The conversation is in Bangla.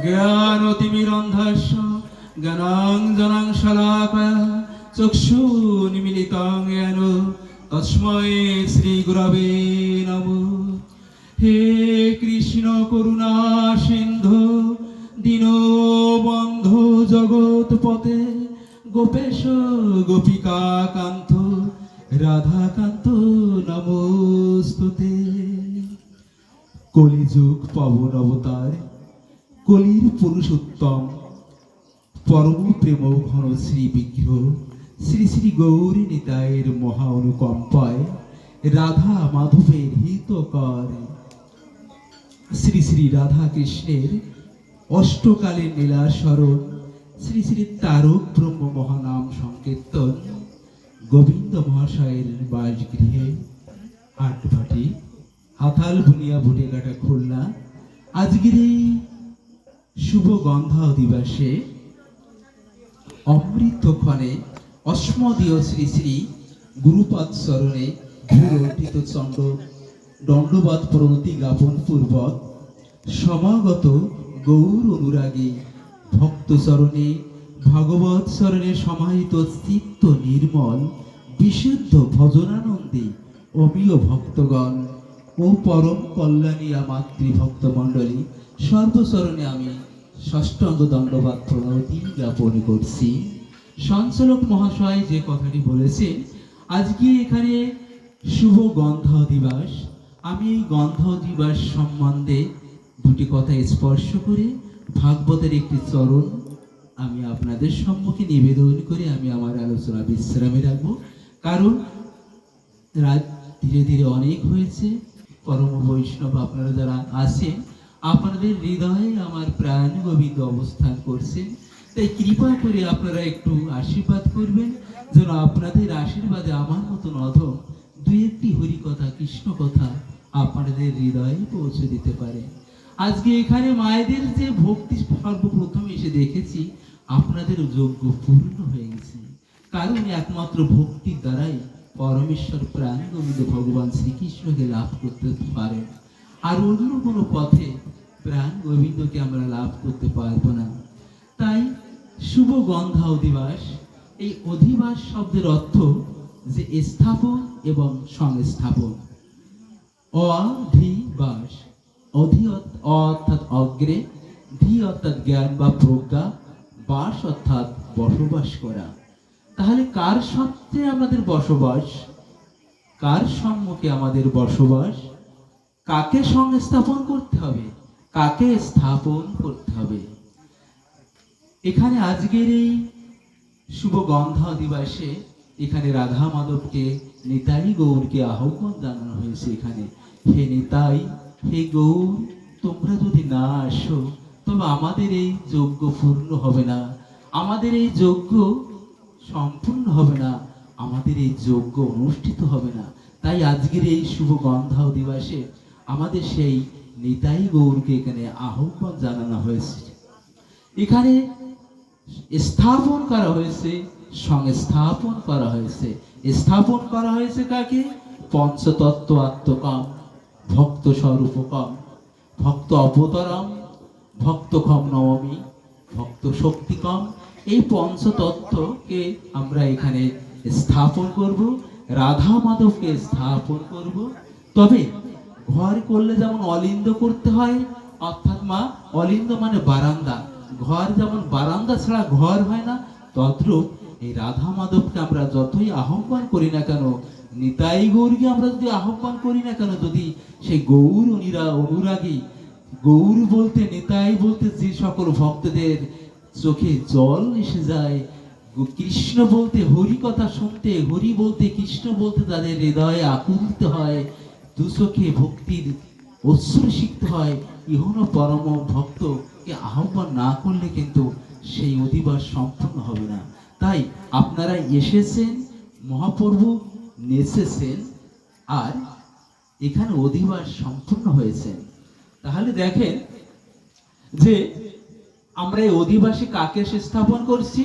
জ্ঞানতিমিরন্ধ্রস্য জ্ঞানাঞ্জনাং শলাকয়া চক্ষুর্মিলিতাং येन তস্मै শ্রী গুরবে নমঃ। হে কৃষ্ণ করুণা সিন্ধু দীনবন্ধু জগৎপতে গোপেশ গোপিকা কান্ত রাধাকান্ত নমস্তুতে। কলিযুগ পবন অবতার কলির পুরুষোত্তম পরম প্রেম ঘন শ্রী বিগ্রহ শ্রী শ্রী গৌরী নিতায়ের মহা অনুকম্পায় রাধা মাধবের হিতকর শ্রী শ্রী রাধা কৃষ্ণের অষ্টকালীন লীলা স্মরণ শ্রী শ্রী তারক ব্রহ্ম মহানাম সংকীর্তন গোবিন্দ মহাশয়ের বাসগৃহে আটভাটি হাতাল বুনিয়া বুটেকাটা খুলনা আজকের এই শুভ গন্ধা দিবসে অমৃতক্ষণে অস্মদীয় শ্রী শ্রী গুরুপাদ চরণে ভূরঠিত চন্ড দণ্ডবাদ প্রণতি জ্ঞাপন পূর্বক সমাগত গৌর অনুরাগী ভক্ত চরণে ভগবৎ চরণে সমাহিত চিত্ত নির্মল বিশুদ্ধ ভজনানন্দী অমীয় ভক্তগণ ও পরম কল্যাণীয়া মাতৃভক্ত মণ্ডলী সর্বচরণে আমি ষষ্ঠাঙ্গ দণ্ডবাদ প্রণতি জ্ঞাপন করছি। সঞ্চালক মহাশয় যে কথাটি বলেছেন, আজকে এখানে শুভ গন্ধ দিবস। আমি এই গন্ধ দিবস সম্বন্ধে দুটি কথা স্পর্শ করে ভাগবতের একটি চরণ আমি আপনাদের সম্মুখে নিবেদন করে আমি আমার আলোচনা বিশ্রামে রাখবো, কারণ রাত ধীরে ধীরে অনেক হয়েছে। পরম বৈষ্ণব আপনারা যারা আছেন আপনাদের হৃদয়ে আমার প্রাণ গোবিন্দ অবস্থান করছেন, তাই কৃপা করে আপনারা একটু আশীর্বাদ করবেন যেন আপনাদের আশীর্বাদে আমার মতন অধম দুই একটি হরিকথা কৃষ্ণ কথা আপনাদের হৃদয়ে পৌঁছে দিতে পারে। আজকে এখানে মায়েদের যে ভক্তি সর্বপ্রথম এসে দেখেছি আপনাদের যোগ্য পূর্ণ হয়ে গেছে, কারণ একমাত্র ভক্তির দ্বারাই পরমেশ্বর প্রাণ গোবিন্দ ভগবান শ্রীকৃষ্ণকে লাভ করতে পারেন, আর অন্য কোনো পথে প্রাণ গোবিন্দকে আমরা লাভ করতে পারবো না। তাই শুভ গন্ধা অধিবাস, এই অধিবাস শব্দের অর্থ যে স্থাপন এবং সংস্থাপন। অধিবাস, অধি অর্থাৎ অগ্রে, ধি অর্থাৎ জ্ঞান বা প্রজ্ঞা, বাস অর্থাৎ বসবাস করা। তাহলে কার সত্ত্বে আমাদের বসবাস, কার সম্মুখে আমাদের বসবাস, কাকে সংস্থাপন করতে হবে, কাকে স্থাপন করতে হবে। এখানে আজকের এই শুভ গন্ধা দিবসে এখানে রাধা মাধবকে নিতাই গৌরকে আহ্বান জানানো হয়েছে। এখানে হে নিতাই, হে গৌর, তোমরা যদি না আসো তবে আমাদের এই যজ্ঞ পূর্ণ হবে না, আমাদের এই যজ্ঞ সম্পূর্ণ হবে না, আমাদের এই যজ্ঞ অনুষ্ঠিত হবে না। তাই আজকের এই শুভ গন্ধা দিবসে আমাদের সেই নিতাই গৌরকে এখানে আহ্বান জানানো হয়েছে। এখানে স্থাপন করা হয়েছে, সংস্থাপন করা হয়েছে। স্থাপন করা হয়েছে কাকে? পঞ্চতত্ত্ব আত্মকাম, ভক্ত স্বরূপকম, ভক্ত অবতরম, ভক্তক্ষম নবমী, ভক্ত শক্তিকম। এই পঞ্চতত্ত্বকে আমরা এখানে স্থাপন করব, রাধা মাধবকে স্থাপন করব। তবে ঘর করলে যেমন অলিন্দ করতে হয়, অর্থাৎ মা অলিন্দ মানে বারান্দা, ঘর যেমন বারান্দা ছাড়া ঘর হয় না, তদ্রূপ এই রাধা মাধবকে আমরা যতই আহ্বান করি না কেন, নিতাই গৌরকে আমরা যদি আহ্বান করি না কেন, যদি সেই গৌর অনুরাগী, গৌর বলতে নিতাই বলতে যে সকল ভক্তদের চোখে জল এসে যায়, কৃষ্ণ বলতে হরি কথা শুনতে, হরি বলতে কৃষ্ণ বলতে তাদের হৃদয়ে আকুলিত হয়, দু চোখে ভক্তির অশ্রু শিখতে হয়, ইহন পরম ভক্তকে আহ্বান না করলে কিন্তু সেই অধিবাস সম্পূর্ণ হবে না। তাই আপনারা এসেছেন, মহাপ্রভু নেচেছেন, আর এখানে অধিবাস সম্পূর্ণ হয়েছে। তাহলে দেখেন যে আমরা এই অধিবাসে কাকে স্থাপন করছি,